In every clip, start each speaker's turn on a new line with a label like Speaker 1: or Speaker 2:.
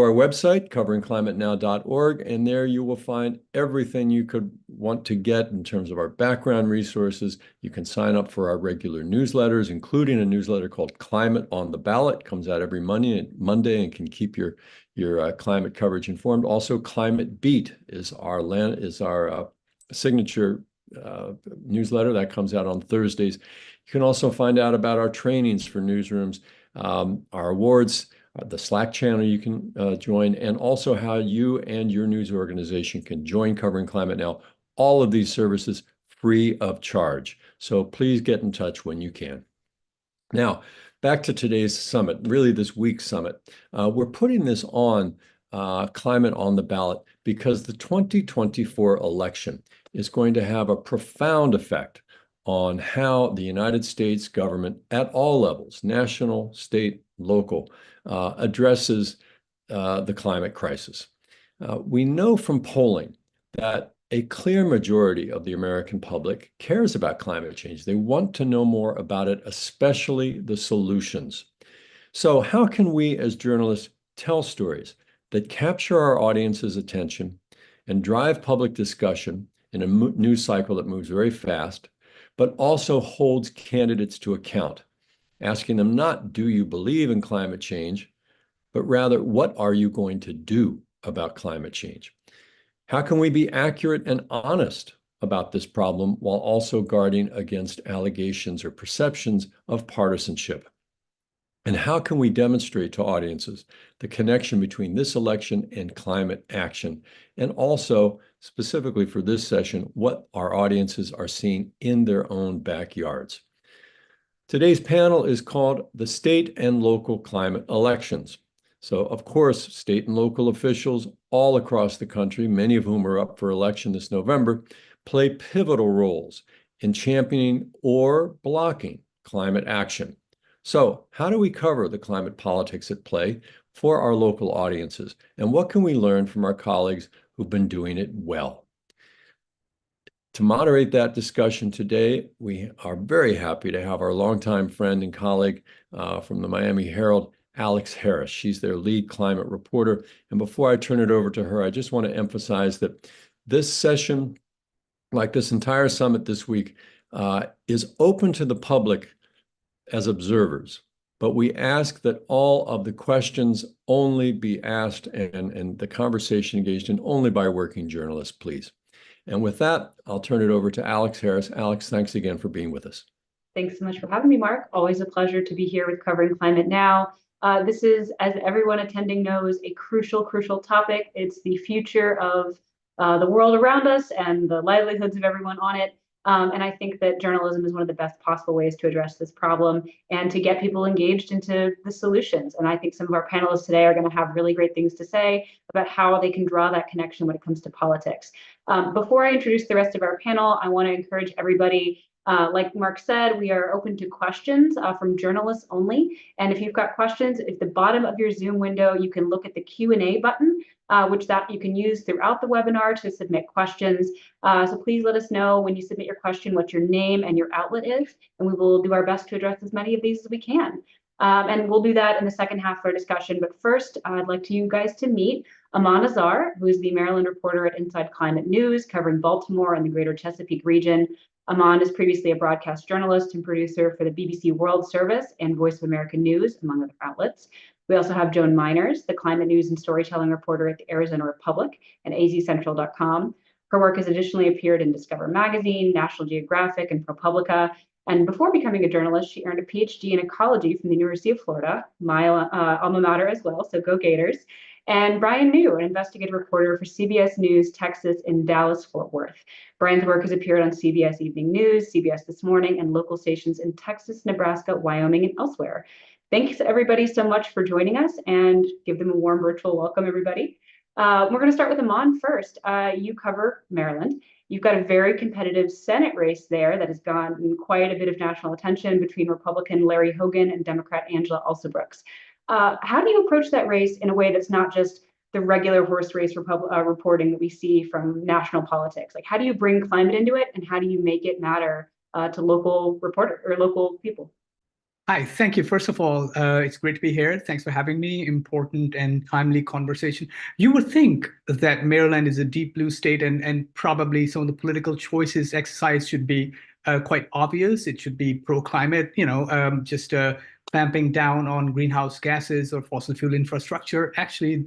Speaker 1: our website, coveringclimatenow.org, and there you will find everything you could want to get in terms of our background resources. You can sign up for our regular newsletters, including a newsletter called Climate on the Ballot. It comes out every Monday and can keep your climate coverage informed. Also, Climate Beat is our signature newsletter that comes out on Thursdays. You can also find out about our trainings for newsrooms, our awards, the Slack channel you can join, and also how you and your news organization can join Covering Climate Now. All of these services free of charge. So please get in touch when you can. Now, back to today's summit, really this week's summit. We're putting this on Climate on the Ballot because the 2024 election is going to have a profound effect on how the United States government at all levels, national, state, local, addresses the climate crisis. We know from polling that a clear majority of the American public cares about climate change. They want to know more about it, especially the solutions. So how can we as journalists tell stories that capture our audience's attention and drive public discussion in a news cycle that moves very fast, but also holds candidates to account, asking them not, do you believe in climate change, but rather, what are you going to do about climate change? How can we be accurate and honest about this problem while also guarding against allegations or perceptions of partisanship? And how can we demonstrate to audiences the connection between this election and climate action? And also, specifically for this session, what our audiences are seeing in their own backyards. Today's panel is called the State and Local Climate Elections. So, of course, state and local officials all across the country, many of whom are up for election this November, play pivotal roles in championing or blocking climate action. So how do we cover the climate politics at play for our local audiences? And what can we learn from our colleagues who've been doing it well? To moderate that discussion today, we are very happy to have our longtime friend and colleague from the Miami Herald, Alex Harris. She's their lead climate reporter. And before I turn it over to her, I just want to emphasize that this session, like this entire summit this week, is open to the public as observers, but we ask that all of the questions only be asked and the conversation engaged in only by working journalists, please. And with that, I'll turn it over to Alex Harris. Alex, thanks again for being with us.
Speaker 2: Thanks so much for having me, Mark. Always a pleasure to be here with Covering Climate Now. This is, as everyone attending knows, a crucial topic. It's the future of the world around us and the livelihoods of everyone on it. And I think that journalism is one of the best possible ways to address this problem and to get people engaged into the solutions. And I think some of our panelists today are going to have really great things to say about how they can draw that connection when it comes to politics. Before I introduce the rest of our panel, I want to encourage everybody, like Mark said, we are open to questions from journalists only. And if you've got questions, at the bottom of your Zoom window, you can look at the Q&A button, which you can use throughout the webinar to submit questions. So please let us know when you submit your question what your name and your outlet is, and we will do our best to address as many of these as we can. And we'll do that in the second half of our discussion. But first, I'd like you guys to meet Aman Azhar, who is the Maryland reporter at Inside Climate News, covering Baltimore and the greater Chesapeake region. Aman is previously a broadcast journalist and producer for the BBC World Service and Voice of America News, among other outlets. We also have Joan Meiners, the climate news and storytelling reporter at the Arizona Republic and azcentral.com. Her work has additionally appeared in Discover Magazine, National Geographic, and ProPublica. And before becoming a journalist, she earned a PhD in ecology from the University of Florida, my alma mater as well, so go Gators. And Brian New, an investigative reporter for CBS News Texas in Dallas-Fort Worth. Brian's work has appeared on CBS Evening News, CBS This Morning, and local stations in Texas, Nebraska, Wyoming, and elsewhere. Thanks everybody so much for joining us, and give them a warm virtual welcome, everybody. We're going to start with Aman first. You cover Maryland. You've got a very competitive Senate race there that has gotten quite a bit of national attention between Republican Larry Hogan and Democrat Angela Alsobrooks. How do you approach that race in a way that's not just the regular horse race reporting that we see from national politics? Like, how do you bring climate into it, and how do you make it matter to local reporter or local people?
Speaker 3: Hi, thank you. First of all, it's great to be here. Thanks for having me. Important and timely conversation. You would think that Maryland is a deep blue state, and probably some of the political choices exercised should be quite obvious. It should be pro-climate, just clamping down on greenhouse gases or fossil fuel infrastructure. Actually,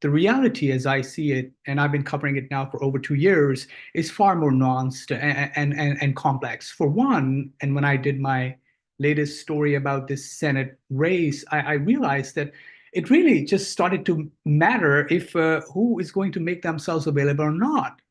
Speaker 3: the reality as I see it, and I've been covering it now for over 2 years, is far more nuanced and complex. For one, and when I did my latest story about this Senate race, I realized that it really just started to matter if who is going to make themselves available or not.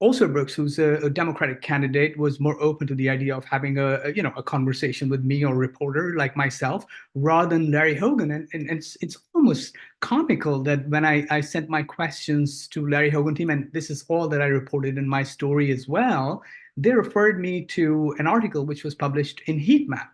Speaker 3: Also, Brooks, who's a Democratic candidate, was more open to the idea of having a conversation with me or a reporter like myself, rather than Larry Hogan. And it's almost comical that when I sent my questions to Larry Hogan team, and this is all that I reported in my story as well, they referred me to an article which was published in Heat Map.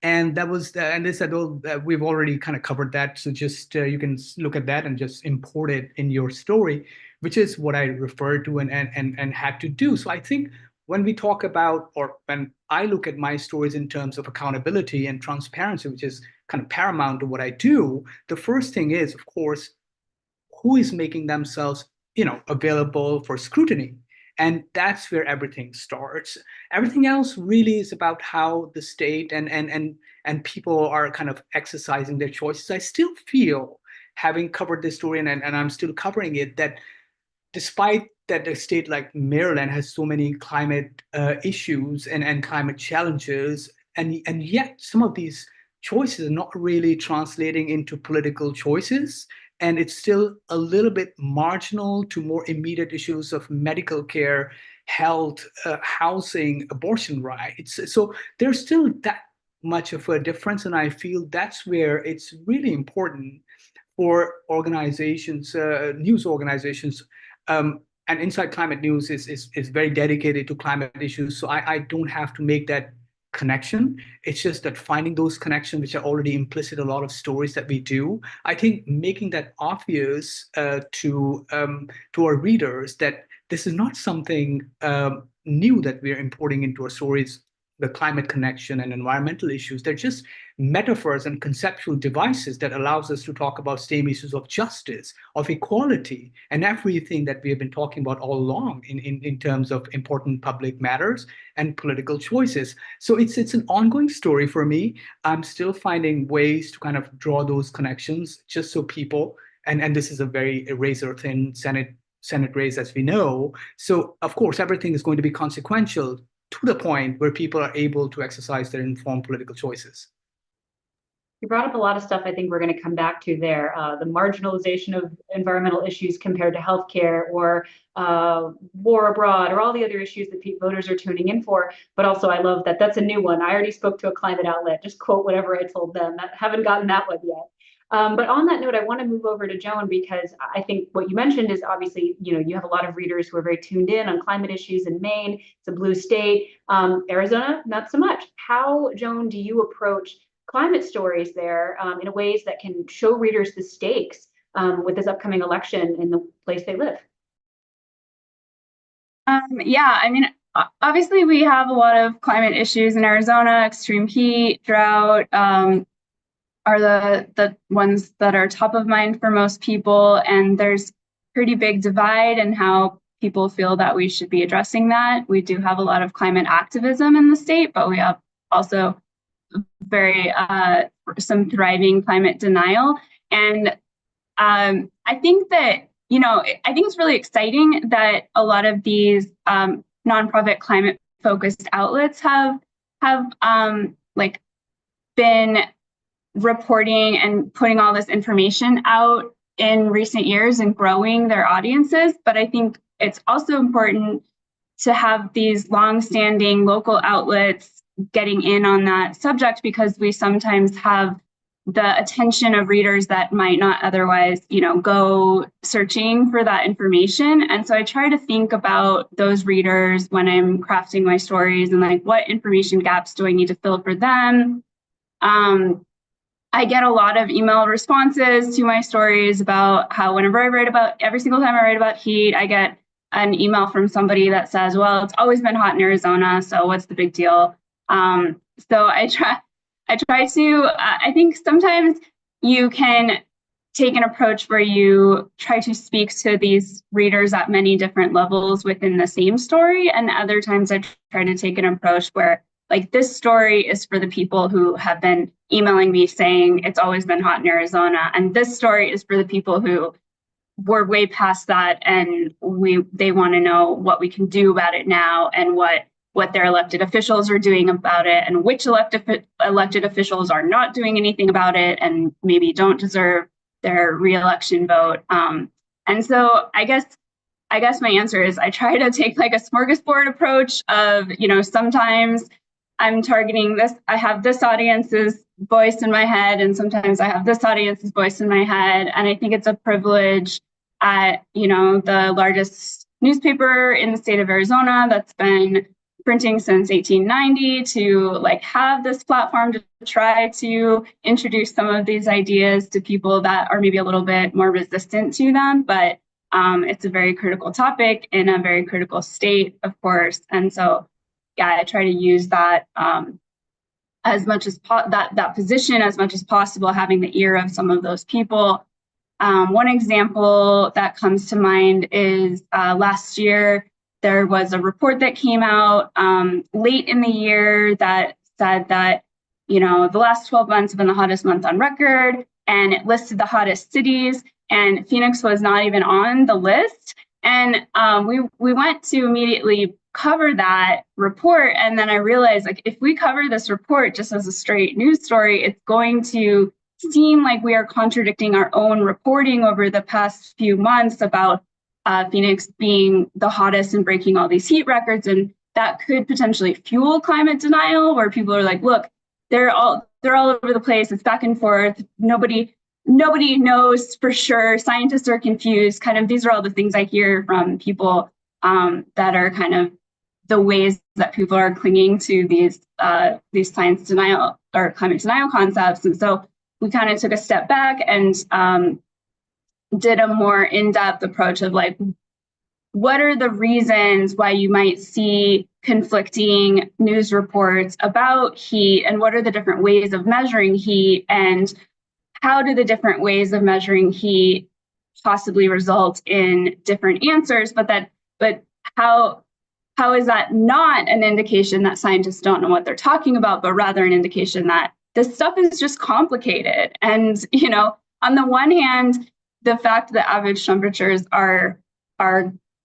Speaker 3: And that was, and they said, oh, we've already kind of covered that. So just you can look at that and just import it in your story, which is what I referred to and had to do. So I think when we talk about, or when I look at my stories in terms of accountability and transparency, which is kind of paramount to what I do, the first thing is, of course, who is making themselves, available for scrutiny. And that's where everything starts. Everything else really is about how the state and people are kind of exercising their choices. I still feel, having covered this story and I'm still covering it, that despite that a state like Maryland has so many climate issues and climate challenges, and yet some of these choices are not really translating into political choices. And it's still a little bit marginal to more immediate issues of medical care, health, housing, abortion rights. So there's still that much of a difference. And I feel that's where it's really important for organizations, news organizations, and Inside Climate News is very dedicated to climate issues. So I don't have to make that connection. It's just that finding those connections, which are already implicit in a lot of stories that we do, I think making that obvious to our readers that this is not something new that we're importing into our stories, the climate connection and environmental issues. They're just metaphors and conceptual devices that allows us to talk about same issues of justice, of equality, and everything that we have been talking about all along in terms of important public matters and political choices. So it's an ongoing story for me. I'm still finding ways to kind of draw those connections just so people, and this is a very razor thin Senate race, as we know. So of course, everything is going to be consequential to the point where people are able to exercise their informed political choices.
Speaker 2: You brought up a lot of stuff I think we're going to come back to there. The marginalization of environmental issues compared to healthcare or war abroad or all the other issues that voters are tuning in for. But also I love that that's a new one. I already spoke to a climate outlet, just quote whatever I told them. I haven't gotten that one yet. But on that note, I want to move over to Joan because I think what you mentioned is obviously, you have a lot of readers who are very tuned in on climate issues in Maine. It's a blue state. Arizona, not so much. How, Joan, do you approach climate stories there in ways that can show readers the stakes with this upcoming election in the place they live?
Speaker 4: Yeah, I mean, obviously we have a lot of climate issues in Arizona. Extreme heat, drought are the ones that are top of mind for most people. And there's pretty big divide in how people feel that we should be addressing that. We do have a lot of climate activism in the state, but we have also very some thriving climate denial. And I think that, I think it's really exciting that a lot of these nonprofit climate focused outlets have been reporting and putting all this information out in recent years and growing their audiences. But I think it's also important to have these longstanding local outlets getting in on that subject, because we sometimes have the attention of readers that might not otherwise, go searching for that information. And so I try to think about those readers when I'm crafting my stories and what information gaps do I need to fill for them? I get a lot of email responses to my stories about how whenever I write about, every single time I write about heat, I get an email from somebody that says, well, it's always been hot in Arizona, so what's the big deal? So I I think sometimes you can take an approach where you try to speak to these readers at many different levels within the same story. And other times I try to take an approach where, like, this story is for the people who have been emailing me saying it's always been hot in Arizona. And this story is for the people who were way past that and they want to know what we can do about it now and what their elected officials are doing about it and which elected officials are not doing anything about it and maybe don't deserve their reelection vote. And so I guess my answer is I try to take like a smorgasbord approach of, sometimes I'm targeting this, I have this audience's voice in my head, and sometimes I have this audience's voice in my head. And I think it's a privilege at, the largest newspaper in the state of Arizona that's been printing since 1890 to like have this platform to try to introduce some of these ideas to people that are maybe a little bit more resistant to them. But it's a very critical topic in a very critical state, of course. And so, yeah, I try to use that as much as that position as much as possible, having the ear of some of those people. One example that comes to mind is last year, there was a report that came out late in the year that said that, the last 12 months have been the hottest month on record, and it listed the hottest cities, and Phoenix was not even on the list. And we went to immediately cover that report. And then I realized, like, if we cover this report just as a straight news story, it's going to seem like we are contradicting our own reporting over the past few months about Phoenix being the hottest and breaking all these heat records. And that could potentially fuel climate denial, where people are like, look, they're all over the place. It's back and forth. Nobody knows for sure. Scientists are confused. Kind of, these are all the things I hear from people that are kind of the ways that people are clinging to these science denial or climate denial concepts. And so we kind of took a step back and did a more in-depth approach of like, what are the reasons why you might see conflicting news reports about heat, and what are the different ways of measuring heat, and how do the different ways of measuring heat possibly result in different answers, but how is that not an indication that scientists don't know what they're talking about, but rather an indication that this stuff is just complicated? And, on the one hand, the fact that average temperatures are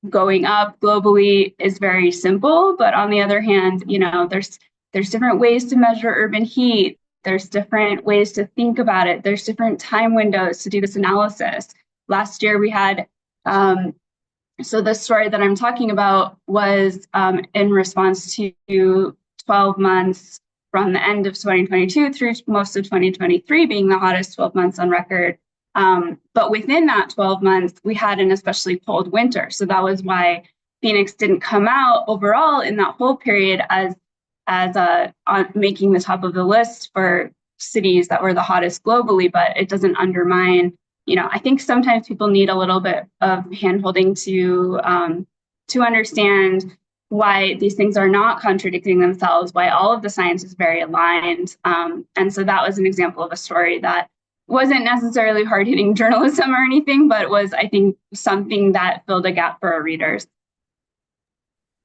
Speaker 4: going up globally is very simple, but on the other hand, there's different ways to measure urban heat. There's different ways to think about it. There's different time windows to do this analysis. Last year we had, so the story that I'm talking about was in response to 12 months from the end of 2022 through most of 2023 being the hottest 12 months on record. But within that 12 months, we had an especially cold winter. So that was why Phoenix didn't come out overall in that whole period as making the top of the list for cities that were the hottest globally, but it doesn't undermine, I think sometimes people need a little bit of handholding to understand why these things are not contradicting themselves, why all of the science is very aligned. And so that was an example of a story that wasn't necessarily hard-hitting journalism or anything, but was, I think, something that filled a gap for our readers.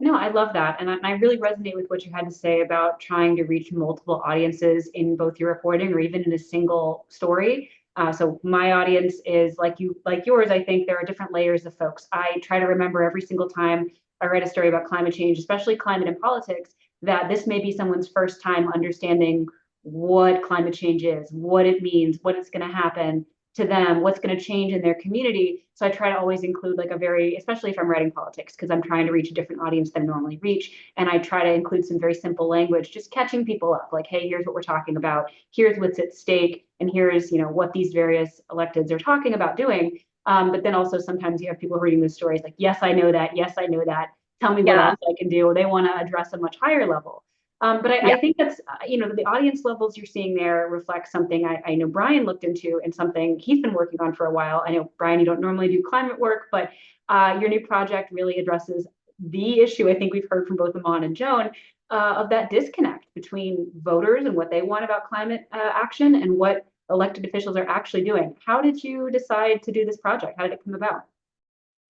Speaker 2: No, I love that. And I really resonate with what you had to say about trying to reach multiple audiences in both your reporting or even in a single story. So my audience is like yours. I think there are different layers of folks. I try to remember every single time I write a story about climate change, especially climate and politics, that this may be someone's first time understanding what climate change is, what it means, what it's going to happen to them, what's going to change in their community. So I try to always include like especially if I'm writing politics, because I'm trying to reach a different audience than I normally reach. And I try to include some very simple language, just catching people up, like, hey, here's what we're talking about. Here's what's at stake. And here's, what these various electeds are talking about doing. But then also sometimes you have people reading the stories like, yes, I know that. Yes, I know that. Tell me what else I can do. They want to address a much higher level. But I think that's, the audience levels you're seeing there reflect something I know Brian looked into and something he's been working on for a while. I know, Brian, you don't normally do climate work, but your new project really addresses the issue I think we've heard from both Aman and Joan, of that disconnect between voters and what they want about climate action and what elected officials are actually doing. How did you decide to do this project? How did it come about?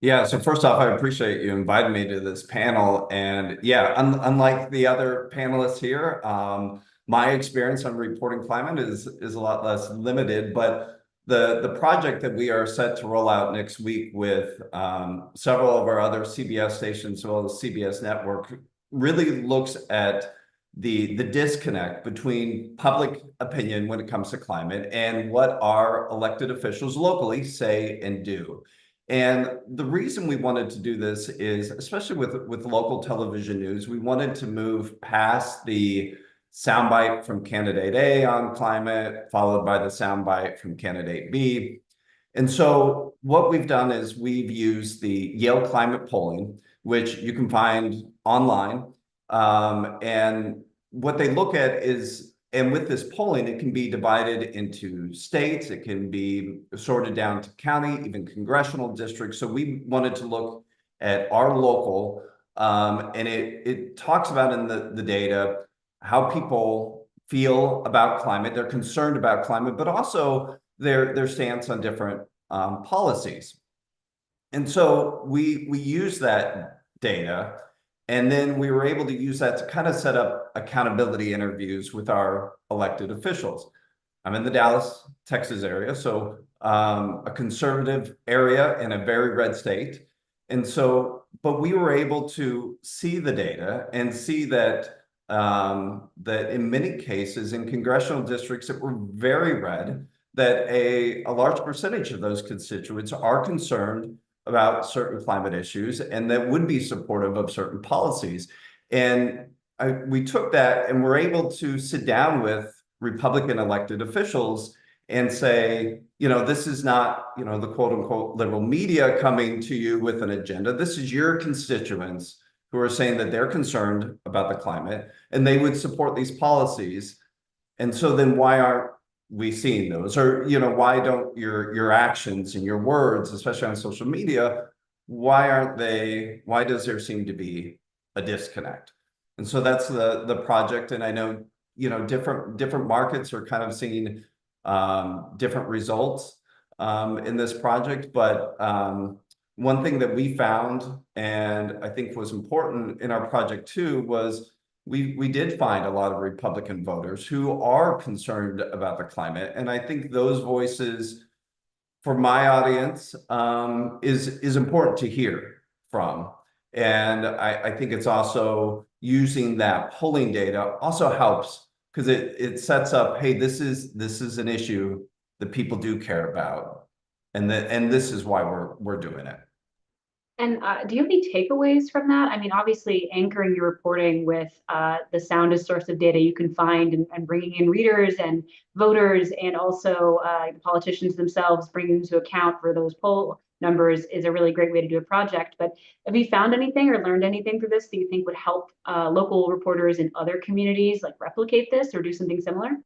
Speaker 5: Yeah, so first off, I appreciate you inviting me to this panel. And yeah, unlike the other panelists here, my experience on reporting climate is a lot less limited, but the project that we are set to roll out next week with several of our other CBS stations, as well as CBS Network, really looks at the disconnect between public opinion when it comes to climate and what our elected officials locally say and do. And the reason we wanted to do this is, especially with local television news, we wanted to move past the soundbite from candidate A on climate, followed by the soundbite from candidate B. And so what we've done is we've used the Yale climate polling, which you can find online. And what they look at is, and with this polling, it can be divided into states, it can be sorted down to county, even congressional districts. So we wanted to look at our local, and it talks about in the data how people feel about climate, they're concerned about climate, but also their stance on different policies. And so we use that data, and then we were able to use that to kind of set up accountability interviews with our elected officials. I'm in the Dallas, Texas area, so a conservative area in a very red state. And so, but we were able to see the data and see that that in many cases in congressional districts that were very red, that a large percentage of those constituents are concerned about certain climate issues and that would be supportive of certain policies. And we took that and were able to sit down with Republican elected officials and say, you know, this is not, you know, the quote unquote liberal media coming to you with an agenda. This is your constituents who are saying that they're concerned about the climate and they would support these policies. And so then why aren't we seeing those? Or, you know, why don't your actions and your words, especially on social media, why does there seem to be a disconnect? And so that's the project. And I know, you know, different markets are kind of seeing different results in this project. But one thing that we found, and I think was important in our project too, was we did find a lot of Republican voters who are concerned about the climate. And I think those voices for my audience is important to hear from. And I think it's also using that polling data also helps because it sets up, hey, this is an issue that people do care about. And this is why we're doing it.
Speaker 2: And do you have any takeaways from that? I mean, obviously anchoring your reporting with the soundest source of data you can find and bringing in readers and voters and also the politicians themselves, bringing into account for those poll numbers is a really great way to do a project. But have you found anything or learned anything through this that you think would help local reporters in other communities like replicate this or do something similar?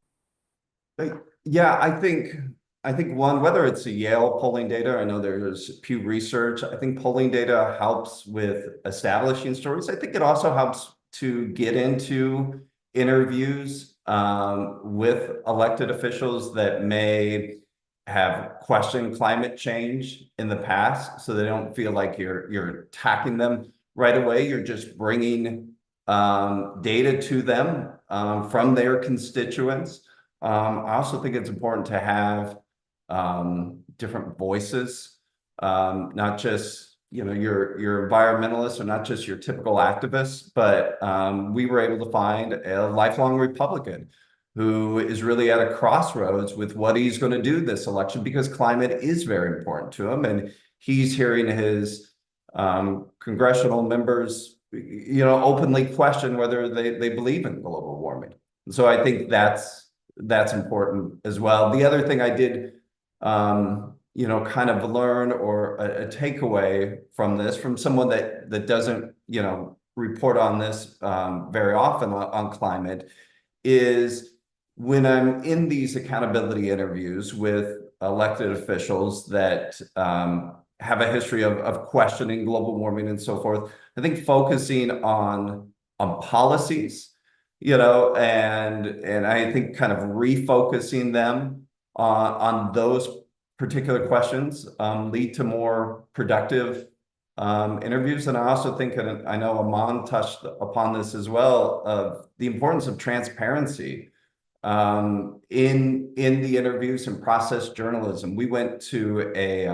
Speaker 5: Yeah, I think one, whether it's a Yale polling data, I know there's Pew Research, I think polling data helps with establishing stories. I think it also helps to get into interviews with elected officials that may have questioned climate change in the past, so they don't feel like you're attacking them right away. You're just bringing data to them from their constituents. I also think it's important to have different voices, not just, you know, your environmentalists or not just your typical activists, but we were able to find a lifelong Republican who is really at a crossroads with what he's going to do this election because climate is very important to him. And he's hearing his congressional members, you know, openly question whether they believe in global warming. And so I think that's important as well. The other thing I did, you know, kind of learn or a takeaway from this, from someone that doesn't, you know, report on this very often on climate, is when I'm in these accountability interviews with elected officials that have a history of questioning global warming and so forth. I think focusing on policies, you know, and I think kind of refocusing them on those particular questions lead to more productive interviews. And I also think, and I know Aman touched upon this as well, of the importance of transparency in the interviews and process journalism. We went to a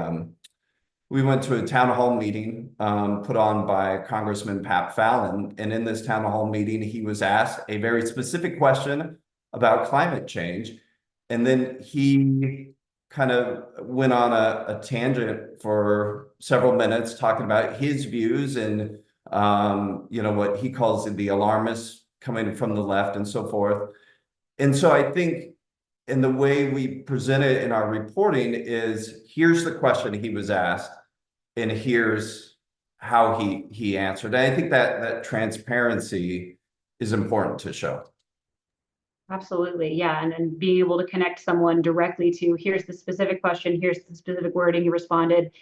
Speaker 5: town hall meeting put on by Congressman Pat Fallon, and in this town hall meeting, he was asked a very specific question about climate change, and then he kind of went on a tangent for several minutes talking about his views and you know, what he calls the alarmists coming from the left and so forth. And so I think in the way we present it in our reporting is, here's the question he was asked, and here's how he answered. And I think that transparency is important to show.
Speaker 2: Absolutely. Yeah. And being able to connect someone directly to, here's the specific question, here's the specific wording you responded,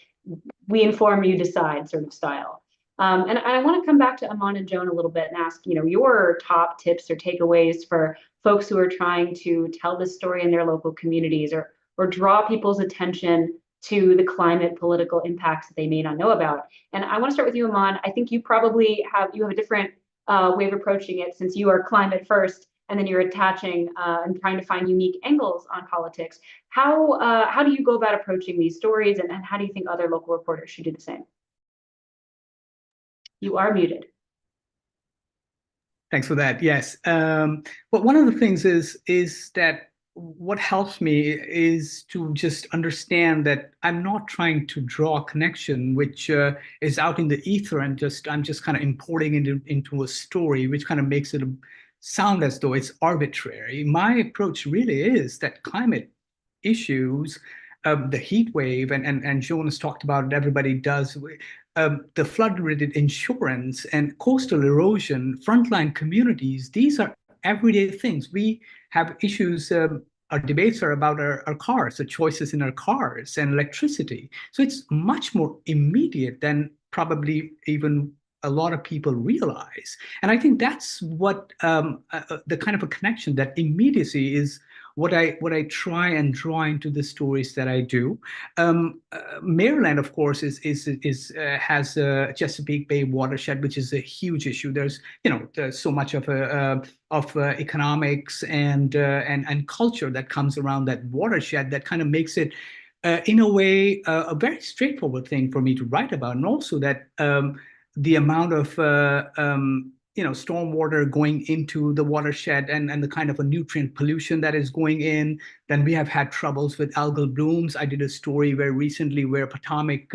Speaker 2: we inform, you decide sort of style. And I want to come back to Aman and Joan a little bit and ask, you know, your top tips or takeaways for folks who are trying to tell this story in their local communities, or draw people's attention to the climate political impacts that they may not know about. And I want to start with you, Aman. I think you probably have a different way of approaching it, since you are climate first, and then you're attaching and trying to find unique angles on politics. How do you go about approaching these stories, and how do you think other local reporters should do the same? You are muted.
Speaker 3: Thanks for that. Yes. But one of the things is that what helps me is to just understand that I'm not trying to draw a connection which is out in the ether, and I'm just kind of importing into a story, which kind of makes it sound as though it's arbitrary. My approach really is that climate issues, the heat wave, and Joan has talked about it, everybody does, the flood-related insurance and coastal erosion, frontline communities, these are everyday things. We have issues, our debates are about our cars, the choices in our cars, and electricity. So it's much more immediate than probably even a lot of people realize. And I think that's what the kind of a connection, that immediacy, is what I try and draw into the stories that I do. Maryland, of course, has a Chesapeake Bay watershed, which is a huge issue. There's so much of economics and culture that comes around that watershed that kind of makes it, in a way, a very straightforward thing for me to write about, and also that the amount of stormwater going into the watershed, and the kind of a nutrient pollution that is going in. Then we have had troubles with algal blooms. I did a story very recently where Potomac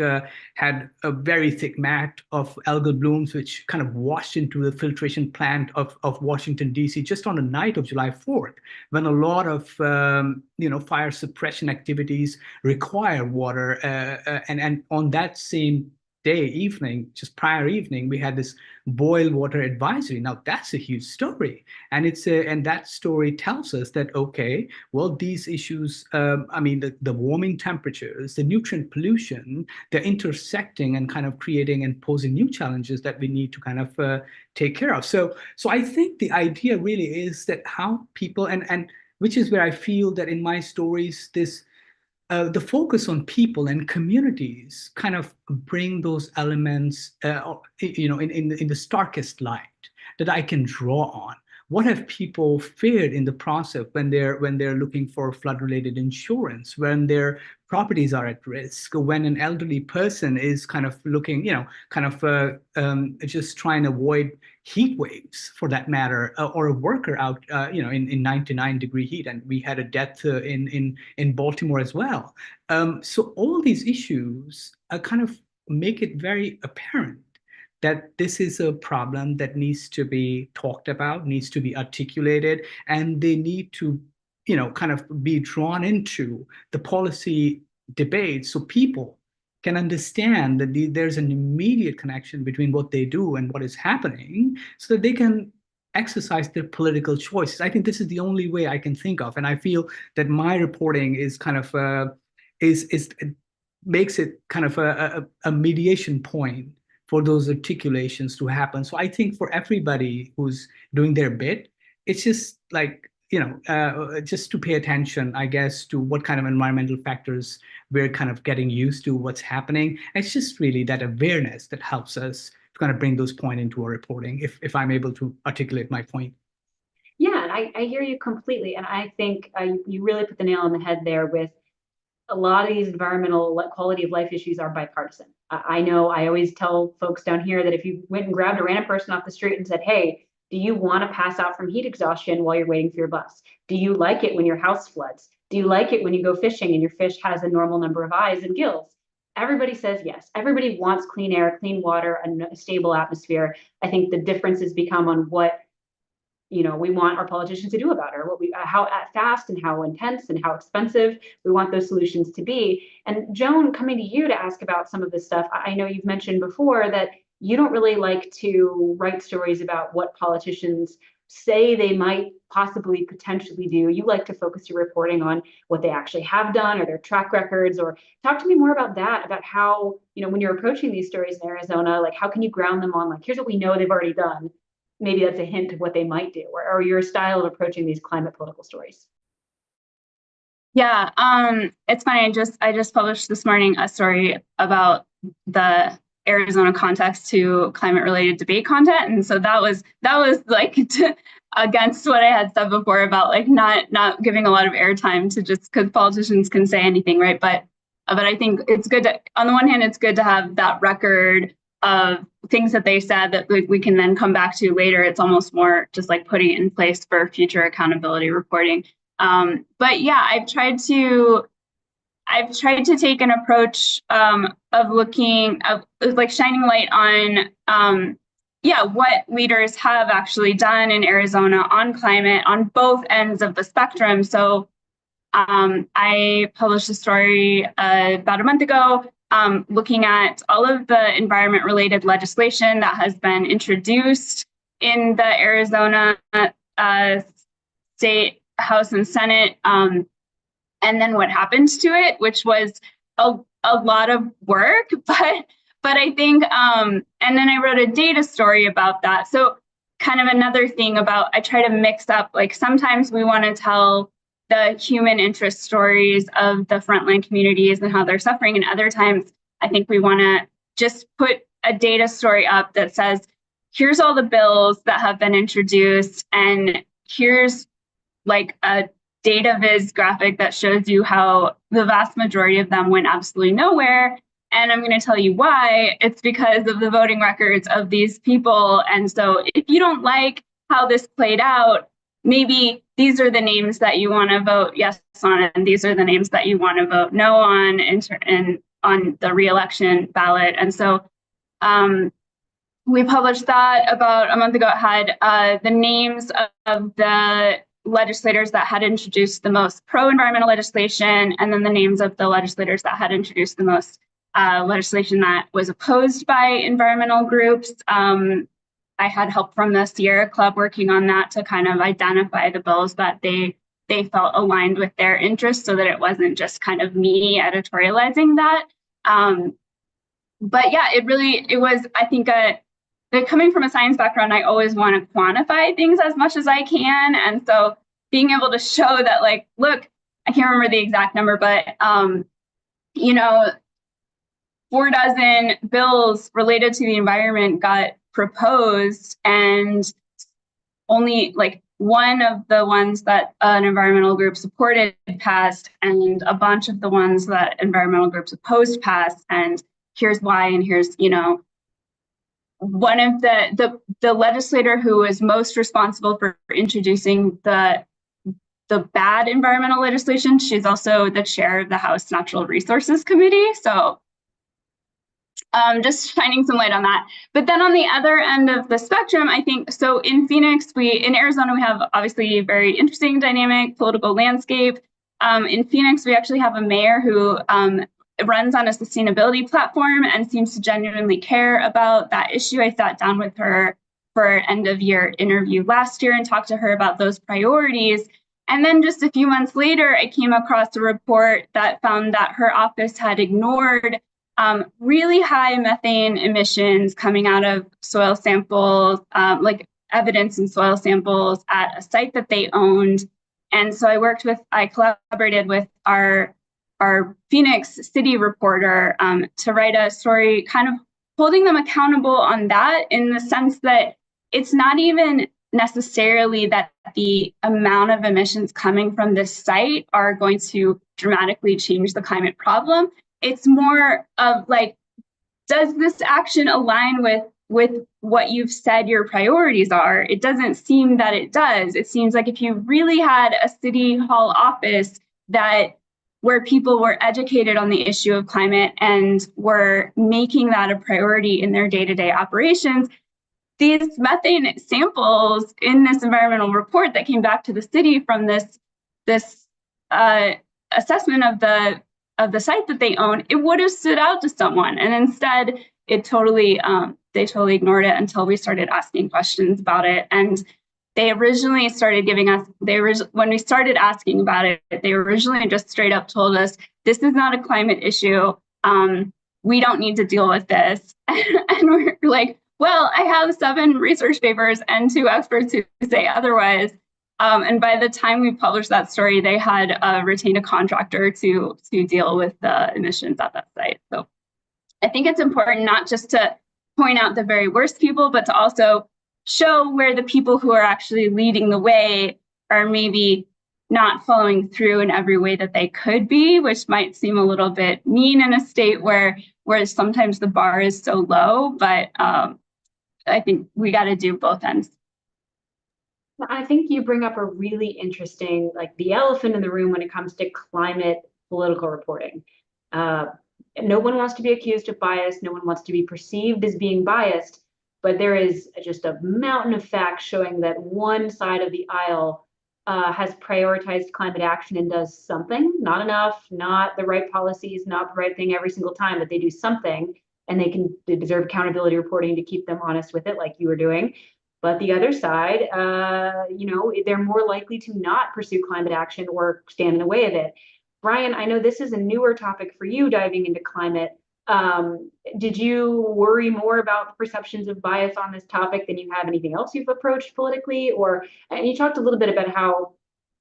Speaker 3: had a very thick mat of algal blooms, which kind of washed into the filtration plant of Washington, D.C. just on the night of July 4th, when a lot of fire suppression activities require water. And on that same just prior evening, we had this boil water advisory. Now that's a huge story, and and that story tells us that, okay, well, these issues, the warming temperatures, the nutrient pollution, they're intersecting and kind of creating and posing new challenges that we need to kind of take care of. So I think the idea really is that how people, and which is where I feel that in my stories, the focus on people and communities kind of bring those elements, in the starkest light that I can draw on. What have people feared in the process when they're looking for flood-related insurance, when their properties are at risk, when an elderly person is kind of looking, just trying to avoid heat waves, for that matter, or a worker out, in 99-degree heat, and we had a death in Baltimore as well. So all these issues kind of make it very apparent that this is a problem that needs to be talked about, needs to be articulated, and they need to, kind of be drawn into the policy debate so people can understand that there's an immediate connection between what they do and what is happening, so that they can exercise their political choices. I think this is the only way I can think of, and I feel that my reporting is kind of makes it kind of a mediation point for those articulations to happen. So I think for everybody who's doing their bit, it's just like, just to pay attention, I guess, to what kind of environmental factors we're kind of getting used to, what's happening. It's just really that awareness that helps us to kind of bring those points into our reporting, if I'm able to articulate my point.
Speaker 2: Yeah, and I hear you completely. And I think you really put the nail on the head there with a lot of these environmental quality of life issues are bipartisan. I know I always tell folks down here that if you went and grabbed a random person off the street and said, hey, do you want to pass out from heat exhaustion while you're waiting for your bus? Do you like it when your house floods? Do you like it when you go fishing and your fish has a normal number of eyes and gills? Everybody says yes. Everybody wants clean air, clean water, a stable atmosphere. I think the difference has become on what we want our politicians to do about it, how fast and how intense and how expensive we want those solutions to be. And Joan, coming to you to ask about some of this stuff, I know you've mentioned before that you don't really like to write stories about what politicians say they might possibly potentially do. You like to focus your reporting on what they actually have done or their track records. Or talk to me more about that, about how, when you're approaching these stories in Arizona, like how can you ground them on, like, here's what we know they've already done. Maybe that's a hint of what they might do, or your style of approaching these climate political stories.
Speaker 4: Yeah, it's funny. I just published this morning a story about the Arizona context to climate-related debate content, and so that was like against what I had said before about like not giving a lot of airtime to just because politicians can say anything, right? But I think it's good to, on the one hand, it's good to have that record of things that they said that we can then come back to later. It's almost more just like putting it in place for future accountability reporting. But yeah, I've tried to take an approach of looking of like shining light on what leaders have actually done in Arizona on climate on both ends of the spectrum. So I published a story about a month ago looking at all of the environment-related legislation that has been introduced in the Arizona State House and Senate, and then what happened to it, which was a lot of work, but I think, and then I wrote a data story about that. So kind of another thing about, I try to mix up, like sometimes we want to tell the human interest stories of the frontline communities and how they're suffering. And other times, I think we want to just put a data story up that says, here's all the bills that have been introduced, and here's like a data viz graphic that shows you how the vast majority of them went absolutely nowhere. And I'm going to tell you why. It's because of the voting records of these people. And so if you don't like how this played out, maybe these are the names that you want to vote yes on, and these are the names that you want to vote no on, and on the re-election ballot. And so we published that about a month ago. It had the names of the legislators that had introduced the most pro-environmental legislation, and then the names of the legislators that had introduced the most legislation that was opposed by environmental groups. I had help from the Sierra Club working on that to kind of identify the bills that they felt aligned with their interests, so that it wasn't just kind of me editorializing that. But yeah, it was, I think, coming from a science background, I always want to quantify things as much as I can. And so being able to show that, like, look, I can't remember the exact number, but, 4 bills related to the environment got proposed, and only like one of the ones that an environmental group supported passed, and a bunch of the ones that environmental groups opposed passed. And here's why, and here's, one of the legislator who was most responsible for introducing the bad environmental legislation, she's also the chair of the House Natural Resources Committee. So just shining some light on that. But then on the other end of the spectrum, I think, so in Arizona, we have obviously a very interesting dynamic political landscape. In Phoenix, we actually have a mayor who runs on a sustainability platform and seems to genuinely care about that issue. I sat down with her for an end of year interview last year and talked to her about those priorities. And then just a few months later, I came across a report that found that her office had ignored really high methane emissions coming out of soil samples, like evidence in soil samples at a site that they owned. And so I collaborated with our Phoenix city reporter to write a story kind of holding them accountable on that, in the sense that it's not even necessarily that the amount of emissions coming from this site are going to dramatically change the climate problem. It's more of like, does this action align with what you've said your priorities are? It doesn't seem that it does. It seems like if you really had a city hall office where people were educated on the issue of climate and were making that a priority in their day-to-day operations, these methane samples in this environmental report that came back to the city from this assessment of the site that they own, it would have stood out to someone. And instead, they totally ignored it until we started asking questions about it. And they originally started giving us, when we started asking about it, they originally just straight up told us, this is not a climate issue. We don't need to deal with this. And we're like, well, I have 7 research papers and 2 experts who say otherwise. And by the time we published that story, they had retained a contractor to deal with the emissions at that site. So I think it's important not just to point out the very worst people, but to also show where the people who are actually leading the way are maybe not following through in every way that they could be, which might seem a little bit mean in a state where sometimes the bar is so low. But I think we got to do both ends.
Speaker 2: I think you bring up a really interesting, like the elephant in the room when it comes to climate political reporting. No one wants to be accused of bias. No one wants to be perceived as being biased. But there is just a mountain of facts showing that one side of the aisle has prioritized climate action and does something, not enough, not the right policies, not the right thing every single time, but they do something, and they deserve accountability reporting to keep them honest with it, like you were doing. But the other side, they're more likely to not pursue climate action or stand in the way of it. Brian, I know this is a newer topic for you, diving into climate. Did you worry more about perceptions of bias on this topic than you have anything else you've approached politically? And you talked a little bit about how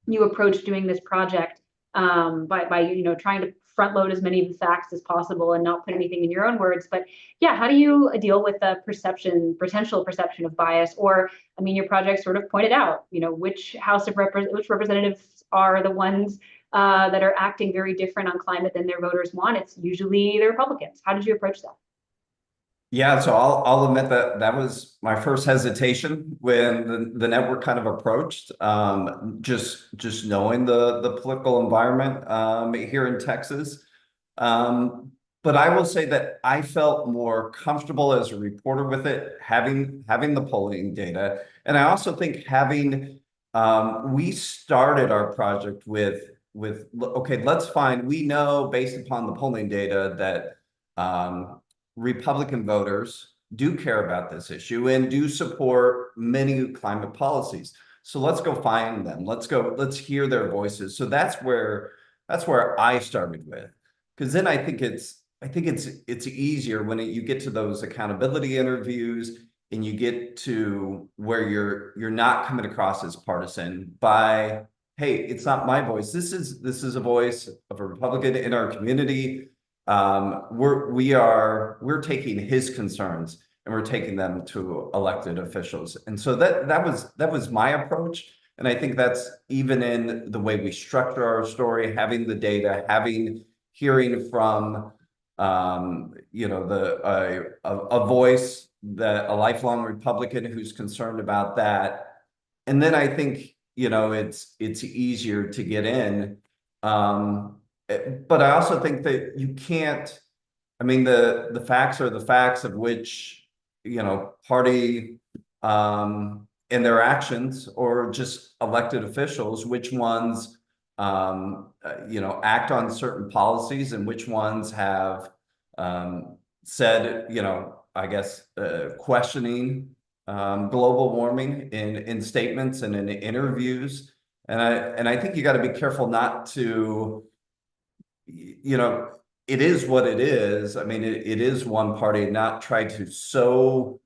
Speaker 2: you approached doing this project by trying to front load as many of the facts as possible and not put anything in your own words. But yeah, how do you deal with the potential perception of bias? Or, I mean, your project sort of pointed out, which which representatives are the ones that are acting very different on climate than their voters want. It's usually the Republicans. How did you approach that?
Speaker 5: Yeah, so I'll admit that was my first hesitation when the network kind of approached, just knowing the political environment here in Texas. But I will say that I felt more comfortable as a reporter with it, having the polling data, and I also think we started our project with okay, we know based upon the polling data that Republican voters do care about this issue and do support many climate policies. So let's go find them. Let's hear their voices. So that's where I started with, because then I think it's easier when you get to those accountability interviews and you get to where you're not coming across as partisan by, hey, it's not my voice. This is a voice of a Republican in our community. We're taking his concerns and we're taking them to elected officials. And so that was my approach. And I think that's even in the way we structure our story, having the data, hearing from a voice, a lifelong Republican who's concerned about that. And then I think it's easier to get in. But I also think that you can't, I mean, the facts are the facts of which, party in their actions or just elected officials, which ones, act on certain policies and which ones have said, I guess, questioning global warming in statements and in interviews. And I think you got to be careful not to, you know, it is what it is. I mean, it is one party, not try to so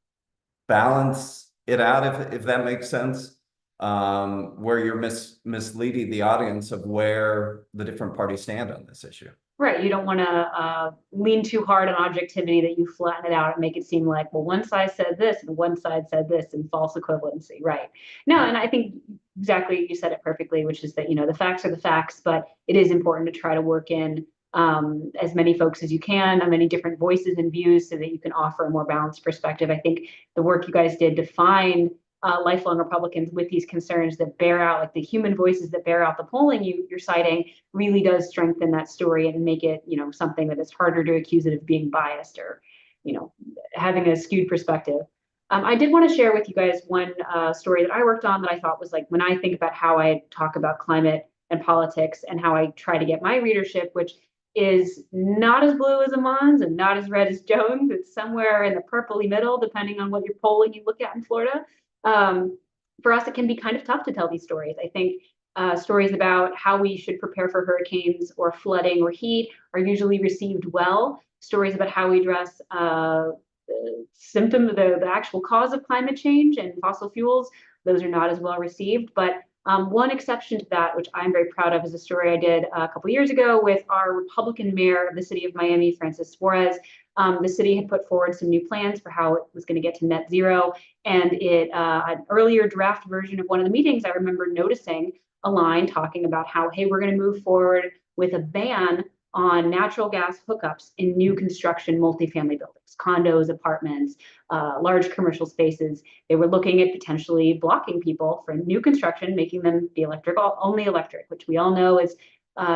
Speaker 5: balance it out, if that makes sense, where you're misleading the audience of where the different parties stand on this issue.
Speaker 2: Right. You don't want to lean too hard on objectivity, that you flatten it out and make it seem like, well, one side said this and one side said this, and false equivalency. Right. No, and I think exactly, you said it perfectly, which is that, the facts are the facts, but it is important to try to work in as many folks as you can, on many different voices and views, so that you can offer a more balanced perspective. I think the work you guys did to find lifelong Republicans with these concerns that bear out, like the human voices that bear out the polling you're citing, really does strengthen that story and make it, something that is harder to accuse it of being biased or, having a skewed perspective. I did want to share with you guys one story that I worked on that I thought was, like, when I think about how I talk about climate and politics and how I try to get my readership, which is not as blue as Aman's and not as red as Joan's. It's somewhere in the purpley middle, depending on what your polling you look at in Florida. For us, it can be kind of tough to tell these stories. I think stories about how we should prepare for hurricanes or flooding or heat are usually received well. Stories about how we address the actual cause of climate change and fossil fuels, those are not as well received. But one exception to that, which I'm very proud of, is a story I did a couple years ago with our Republican mayor of the city of Miami, Francis Suarez. The city had put forward some new plans for how it was going to get to net zero. And an earlier draft version of one of the meetings, I remember noticing a line talking about how, hey, we're going to move forward with a ban on natural gas hookups in new construction multifamily buildings, condos, apartments, large commercial spaces. They were looking at potentially blocking people for new construction, making them be only electric, which we all know is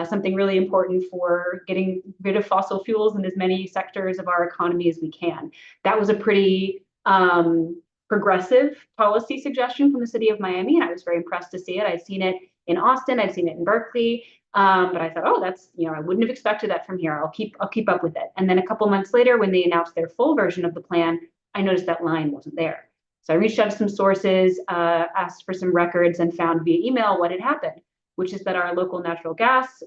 Speaker 2: something really important for getting rid of fossil fuels in as many sectors of our economy as we can. That was a pretty progressive policy suggestion from the city of Miami, and I was very impressed to see it. I'd seen it in Austin, I'd seen it in Berkeley, but I thought, oh, that's, I wouldn't have expected that from here. I'll keep up with it. And then a couple months later, when they announced their full version of the plan, I noticed that line wasn't there. So I reached out to some sources, asked for some records, and found via email what had happened, which is that our local natural gas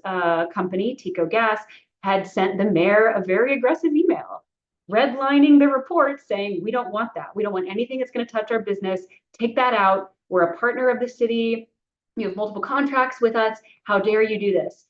Speaker 2: company, Tico Gas, had sent the mayor a very aggressive email, redlining the report, saying, we don't want that. We don't want anything that's going to touch our business. Take that out. We're a partner of the city. You have multiple contracts with us. How dare you do this?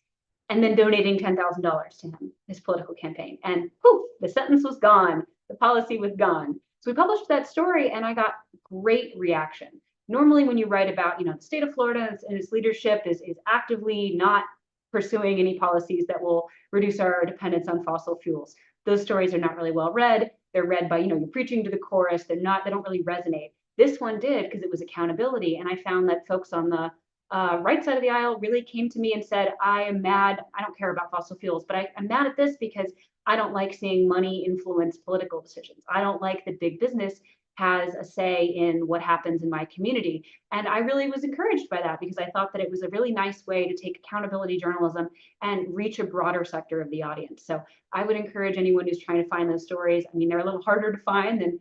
Speaker 2: And then donating $10,000 to him, his political campaign. And poof, the sentence was gone. The policy was gone. So we published that story, and I got great reaction. Normally, when you write about, the state of Florida and its leadership is actively not pursuing any policies that will reduce our dependence on fossil fuels, those stories are not really well read. They're read by, you're preaching to the chorus. They don't really resonate. This one did, because it was accountability. And I found that folks on the right side of the aisle really came to me and said, I am mad. I don't care about fossil fuels, but I'm mad at this because I don't like seeing money influence political decisions. I don't like that big business has a say in what happens in my community. And I really was encouraged by that, because I thought that it was a really nice way to take accountability journalism and reach a broader sector of the audience. So I would encourage anyone who's trying to find those stories. I mean, they're a little harder to find than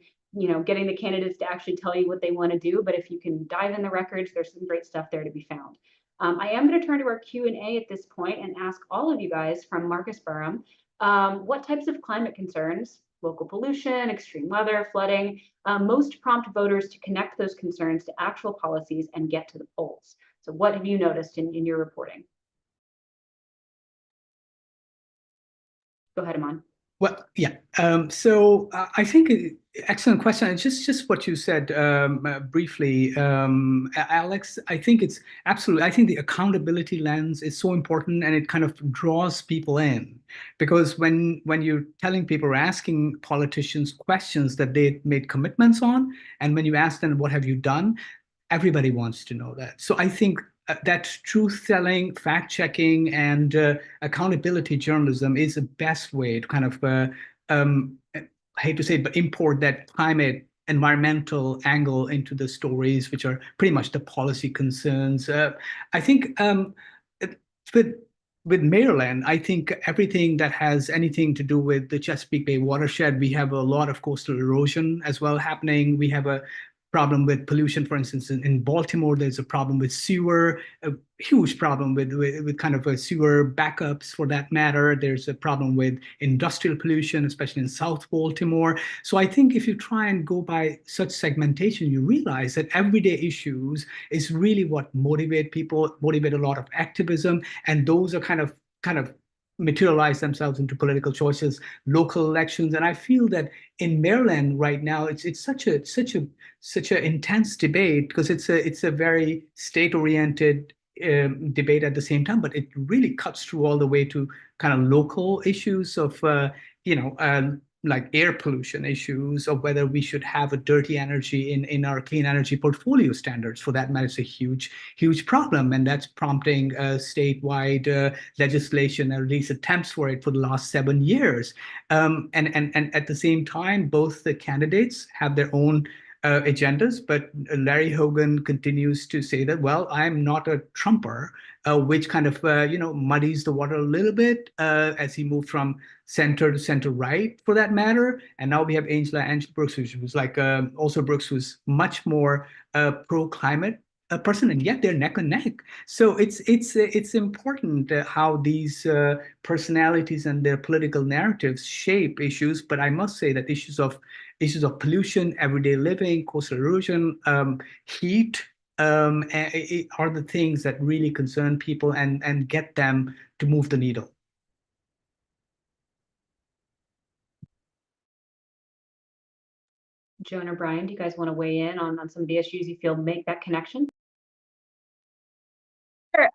Speaker 2: getting the candidates to actually tell you what they want to do. But if you can dive in the records, there's some great stuff there to be found. I am going to turn to our Q&A at this point and ask all of you guys from Marcus Burham, what types of climate concerns, local pollution, extreme weather, flooding, most prompt voters to connect those concerns to actual policies and get to the polls? So what have you noticed in your reporting? Go ahead, Aman.
Speaker 3: Well, yeah. So I think excellent question. And just what you said briefly, Alex. I think it's absolutely. I think the accountability lens is so important, and it kind of draws people in, because when you're telling people or asking politicians questions that they made commitments on, and when you ask them what have you done, everybody wants to know that. So I think that truth-telling, fact-checking, and accountability journalism is the best way to kind of, I hate to say it, but import that climate, environmental angle into the stories, which are pretty much the policy concerns. I think with Maryland, I think everything that has anything to do with the Chesapeake Bay watershed, we have a lot of coastal erosion as well happening. We have a problem with pollution. For instance, in Baltimore, there's a problem with sewer, a huge problem with kind of a sewer backups for that matter. There's a problem with industrial pollution, especially in South Baltimore. So I think if you try and go by such segmentation, you realize that everyday issues is really what motivate people, motivate a lot of activism, and those are kind of materialize themselves into political choices, local elections. And I feel that in Maryland right now, it's such a intense debate because it's a very state-oriented debate at the same time, but it really cuts through all the way to kind of local issues of like air pollution issues, or whether we should have a dirty energy in our clean energy portfolio standards. For that matter, it's a huge problem, and that's prompting statewide legislation, or at least attempts for it, for the last 7 years. And at the same time, both the candidates have their own agendas, but Larry Hogan continues to say that, well, I'm not a Trumper, which kind of muddies the water a little bit as he moved from center to center right, for that matter. And now we have Angela Brooks, who's like also Brooks, who's much more pro-climate person, and yet they're neck and neck. So it's important how these personalities and their political narratives shape issues. But I must say that issues of pollution, everyday living, coastal erosion, heat are the things that really concern people and get them to move the needle.
Speaker 2: Joan or Brian, do you guys want to weigh in on some of the issues you feel make that connection?
Speaker 4: Sure.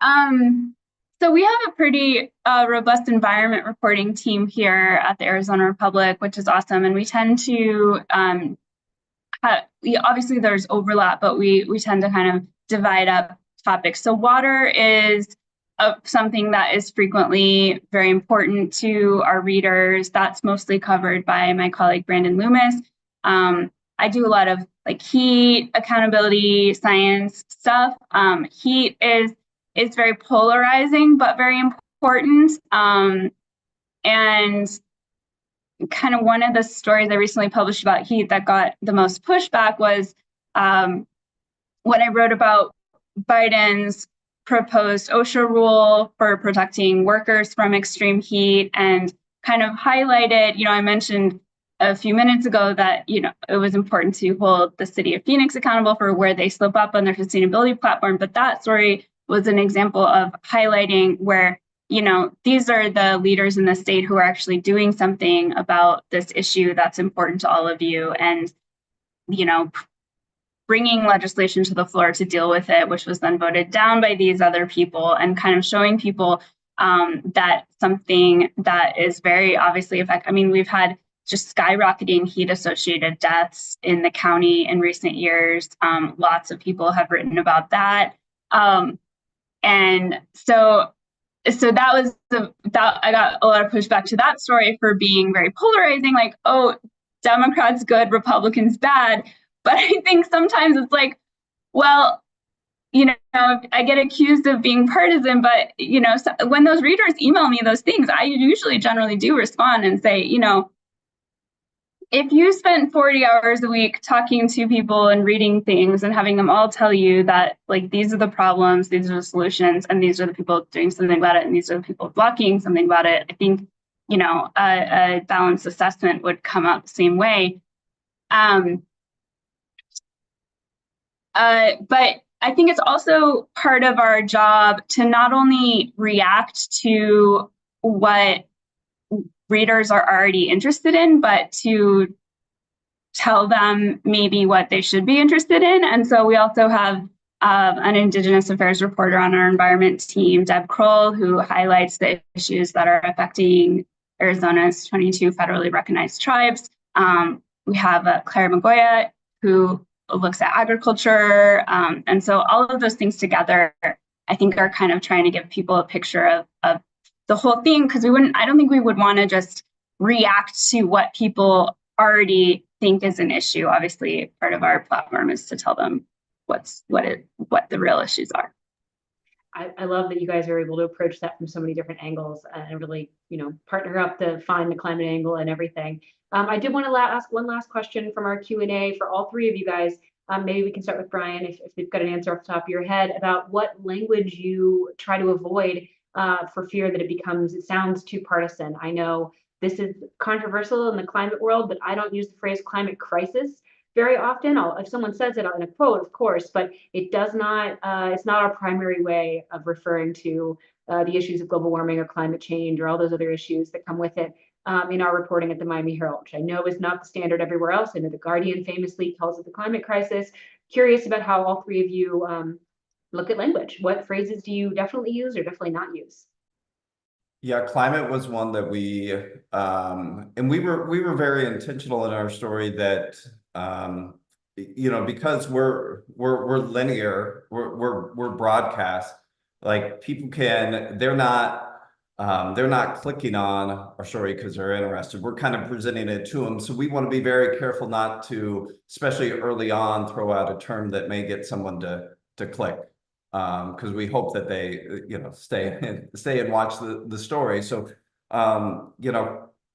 Speaker 4: So we have a pretty robust environment reporting team here at the Arizona Republic, which is awesome. And we tend to, obviously there's overlap, but we tend to kind of divide up topics. So water is something that is frequently very important to our readers. That's mostly covered by my colleague, Brandon Loomis. I do a lot of like heat, accountability, science stuff. Heat is very polarizing, but very important. And kind of one of the stories I recently published about heat that got the most pushback was when I wrote about Biden's proposed OSHA rule for protecting workers from extreme heat, and kind of highlighted, I mentioned a few minutes ago that, it was important to hold the city of Phoenix accountable for where they slip up on their sustainability platform. But that story was an example of highlighting where, these are the leaders in the state who are actually doing something about this issue that's important to all of you, and, bringing legislation to the floor to deal with it, which was then voted down by these other people, and kind of showing people that something that is very obviously effective. I mean, we've had just skyrocketing heat-associated deaths in the county in recent years. Lots of people have written about that. And so that was that I got a lot of pushback to that story for being very polarizing, like, oh, Democrats good, Republicans bad. But I think sometimes it's like, well, I get accused of being partisan, but, when those readers email me those things, I usually generally do respond and say, if you spent 40 hours a week talking to people and reading things and having them all tell you that, like, these are the problems, these are the solutions, and these are the people doing something about it, and these are the people blocking something about it, I think, a balanced assessment would come out the same way. But I think it's also part of our job to not only react to what readers are already interested in, but to tell them maybe what they should be interested in. And so we also have an Indigenous Affairs reporter on our environment team, Deb Kroll, who highlights the issues that are affecting Arizona's 22 federally recognized tribes. We have Claire Magoya, who looks at agriculture. And so all of those things together, I think, are kind of trying to give people a picture of the whole thing, because I don't think we would want to just react to what people already think is an issue. Obviously, part of our platform is to tell them what the real issues are.
Speaker 2: I love that you guys are able to approach that from so many different angles and really, partner up to find the climate angle and everything. I did want to ask one last question from our Q&A for all three of you guys. Maybe we can start with Brian, if you've got an answer off the top of your head, about what language you try to avoid for fear that it sounds too partisan. I know this is controversial in the climate world, but I don't use the phrase climate crisis very often. If someone says it in a quote, of course, but it does not, it's not our primary way of referring to the issues of global warming or climate change or all those other issues that come with it in our reporting at the Miami Herald, which I know is not the standard everywhere else. I know the Guardian famously calls it the climate crisis. Curious about how all three of you look at language. What phrases do you definitely use or definitely not use?
Speaker 5: Yeah, climate was one that and we were very intentional in our story that because we're linear, we're broadcast, like people they're not clicking on our story because they're interested. We're kind of presenting it to them. So we want to be very careful not to, especially early on, throw out a term that may get someone to click. Because we hope that they, stay and watch the story. So,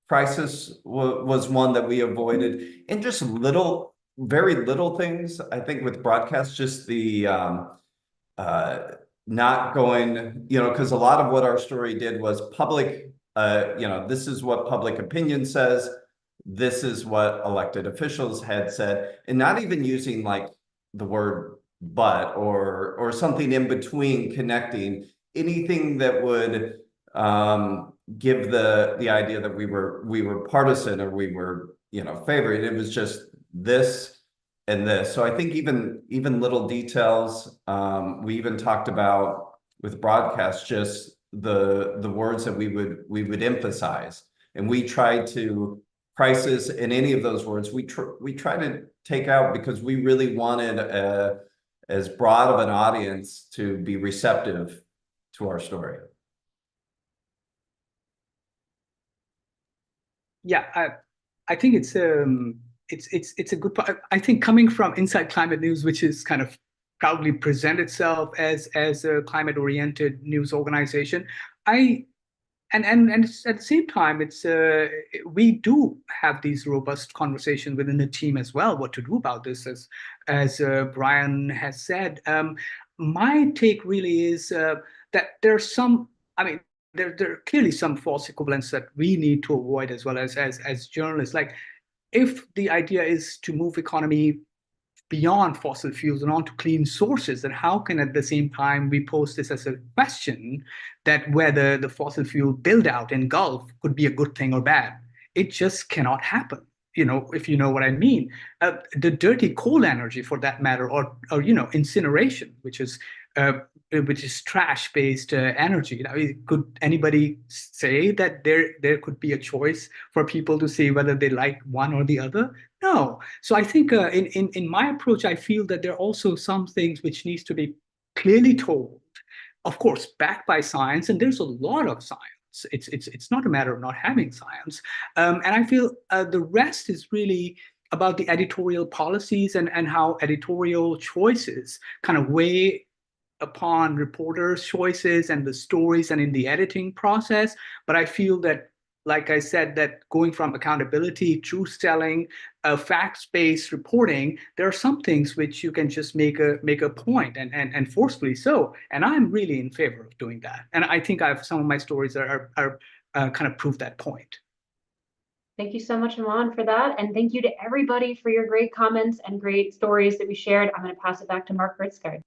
Speaker 5: crisis was one that we avoided, and just very little things. I think with broadcast, just the not going, because a lot of what our story did was public. This is what public opinion says. This is what elected officials had said, and not even using like the word but or something in between, connecting anything that would give the idea that we were partisan or we were favored. It was just this and this. So I think even little details, we even talked about with broadcast, just the words that we would emphasize, and we tried to crisis in any of those words we try to take out, because we really wanted as broad of an audience to be receptive to our story.
Speaker 3: Yeah, I think it's a good part. I think coming from Inside Climate News, which is kind of proudly present itself as a climate-oriented news organization, and at the same time, we do have these robust conversations within the team as well. What to do about this, as Brian has said. My take really is that there's some. I mean, there are clearly some false equivalents that we need to avoid as well as journalists. Like, if the idea is to move economy beyond fossil fuels and onto clean sources, then how can at the same time we pose this as a question that whether the fossil fuel build out in Gulf could be a good thing or bad? It just cannot happen. If you know what I mean. The dirty coal energy, for that matter, or incineration, which is trash-based energy. Could anybody say that there could be a choice for people to say whether they like one or the other? No. So I think in my approach, I feel that there are also some things which needs to be clearly told, of course, backed by science, and there's a lot of science. It's not a matter of not having science, and I feel the rest is really about the editorial policies and how editorial choices kind of weigh upon reporters' choices and the stories and in the editing process. But I feel that, like I said, that going from accountability, truth-telling, facts-based reporting, there are some things which you can just make a point and forcefully so. And I'm really in favor of doing that. And I think some of my stories are kind of prove that point.
Speaker 2: Thank you so much, Aman, for that. And thank you to everybody for your great comments and great stories that we shared. I'm going to pass it back to Mark Ritzgard.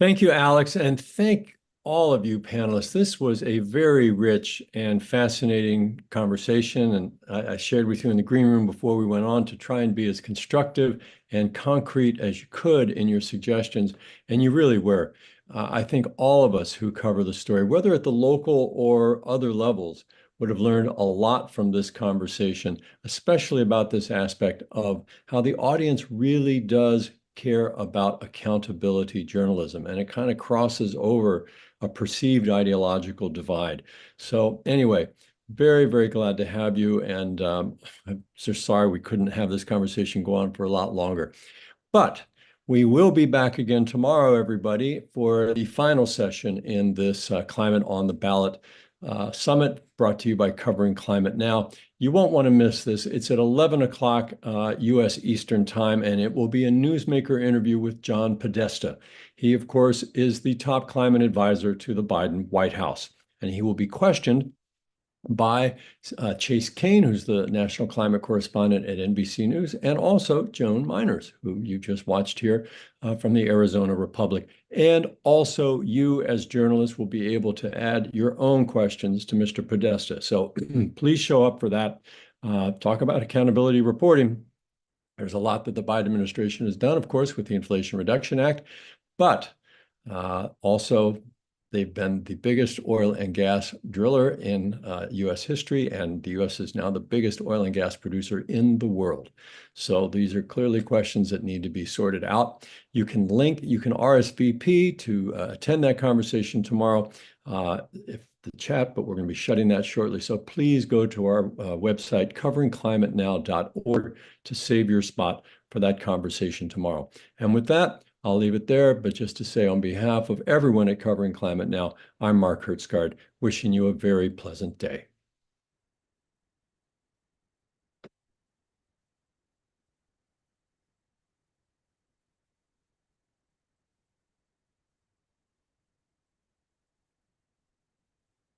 Speaker 1: Thank you, Alex, and thank all of you panelists. This was a very rich and fascinating conversation, and I shared with you in the green room before we went on to try and be as constructive and concrete as you could in your suggestions, and you really were. I think all of us who cover the story, whether at the local or other levels, would have learned a lot from this conversation, especially about this aspect of how the audience really does care about accountability journalism, and it kind of crosses over a perceived ideological divide. So anyway, very, very glad to have you, and I'm just sorry we couldn't have this conversation go on for a lot longer. But we will be back again tomorrow, everybody, for the final session in this Climate on the Ballot Summit, brought to you by Covering Climate Now. You won't want to miss this. It's at 11 o'clock U.S. Eastern Time, and it will be a newsmaker interview with John Podesta. He, of course, is the top climate advisor to the Biden White House, and he will be questioned by Chase Kane, who's the national climate correspondent at NBC News, and also Joan Meiners, who you just watched here from the Arizona Republic. And also you as journalists will be able to add your own questions to Mr. Podesta. So please show up for that. Talk about accountability reporting. There's a lot that the Biden administration has done, of course, with the Inflation Reduction Act, but also they've been the biggest oil and gas driller in U.S. history, and the U.S. is now the biggest oil and gas producer in the world. So these are clearly questions that need to be sorted out. You can RSVP to attend that conversation tomorrow if the chat, but we're going to be shutting that shortly. So please go to our website, coveringclimatenow.org, to save your spot for that conversation tomorrow. And with that, I'll leave it there, but just to say on behalf of everyone at Covering Climate Now, I'm Mark Hertsgaard, wishing you a very pleasant day.